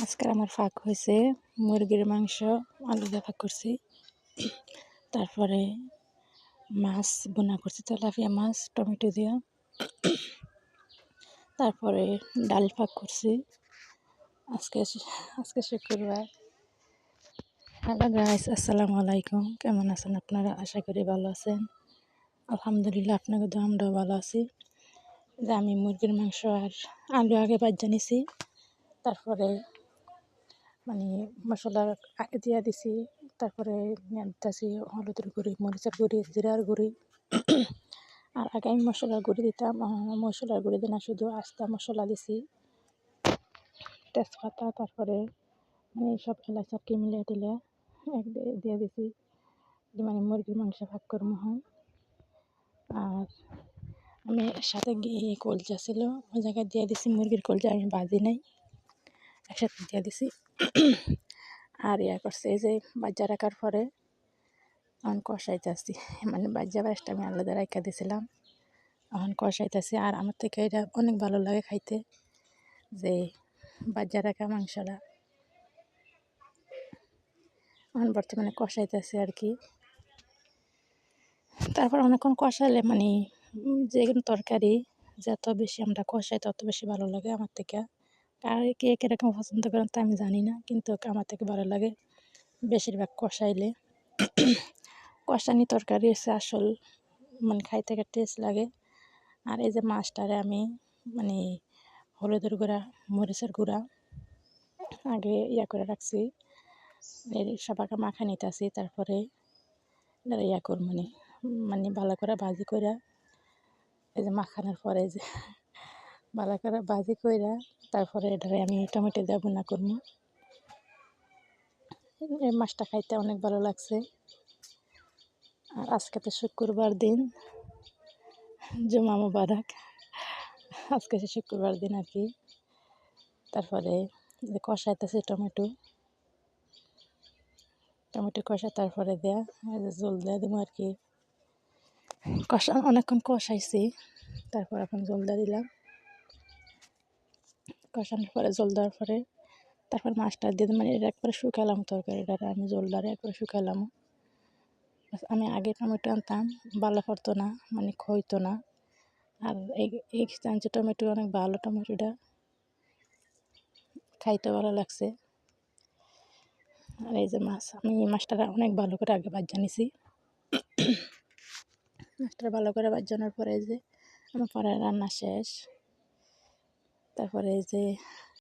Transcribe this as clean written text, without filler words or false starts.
আজকের আমার ফাঁক হয়েছে মুরগির মাংস আলু দিয়ে ফাঁক করছি। তারপরে মাছ বোনা করছি, তেলাপিয়া মাছ টমেটো দিয়ে। তারপরে ডাল ফাঁক করছি। আজকে আজকে শুক্রবার। হ্যালো গাইস, আসসালামু আলাইকুম। কেমন আছেন আপনারা? আশা করি ভালো আছেন। আলহামদুলিল্লাহ, আপনাকে তো আমরাও ভালো আছি। যে আমি মুরগির মাংস আর আলু আগে ভাজা নিছি, তারপরে মশলা আগে দিয়ে দিছি। তারপরে দিতেছি হলুদের গুঁড়ি, মরিচের গুঁড়ি, জিরার গুঁড়ি। আর আগে আমি মশলার গুঁড়ি দিতাম, মশলার গুঁড়ি দিই না, শুধু আস্তা মশলা দিছি, তেজপাতা, তারপরে সব এলাচ আর কি মিলিয়ে দিলে এক দিয়ে দিছি। মুরগির মাংস ভাগ করবো হয়। আর আমি সাথে গিয়ে কলজা ছিল, ওই জায়গায় দিয়ে দিছি মুরগির কলজা, আমি ভাজি নাই, একসাথে দিয়ে দিছি। আর করছে এই যে বাজ্যা রাখার পরে এখন কষাইতেছি, বাজ্যা বাসটা আমি আলাদা রাখা দিয়েছিলাম, এখন কষাইতেছি। আর আমার থেকে এটা অনেক ভালো লাগে খাইতে, যে বাজ্যা রাখা মাংসটা এখন বর্তমানে কষাইতেছি আর কি। তারপর অনেকক্ষণ কষাইলে যে কোনো তরকারি যত বেশি আমরা কষাই তত বেশি ভালো লাগে আমার থেকে। আর কে কীরকম পছন্দ করেন তা আমি জানি না, কিন্তু আমার থেকে ভালো লাগে বেশিরভাগ কষাইলে। কষানি তরকারি হচ্ছে আসল, খাইতে টেস্ট লাগে। আর এই যে মাছটারে আমি হলুদের গুঁড়া, মরিচের গুঁড়া আগে করে রাখছি, সব আগে মাখা নিতেছি। তারপরে কর ভালো করে ভাজি করে, এই যে মাখানোর পরে যে ভালো করে ভাজি করে, তারপরে এটারে আমি টমেটো দিয়ে বোনা করবো। এই মাছটা খাইতে অনেক ভালো লাগছে। আর আজকে তো শুক্রবার দিন, জুমা মুবারক। আজকে শুক্রবার দিন আর কি। তারপরে কষাইতেছি টমেটো কষা, তারপরে দেয়া জল দিয়ে দেবো আর কি। অনেকক্ষণ কষাইছি, তারপর এখন জল দিয়ে দিলাম। কষানোর পরে জল দেওয়ার পরে তারপর মাছটা দিয়ে এটা একবারে শুকালাম, তরকারিটা আমি জলদারে একবারে শুকালাম। আমি আগে টমেটো আনতাম, ভালো পড়তো না, খইতো না। আর এই আনছি টমেটো, অনেক ভালো টমেটোটা, খাইতে ভালো লাগছে। আর এই যে মাছ, আমি এই মাছটা অনেক ভালো করে আগে ভাজা নিছি। মাছটা ভালো করে ভাজানোর পরে যে আমার পরে রান্না শেষ। তারপরে এই যে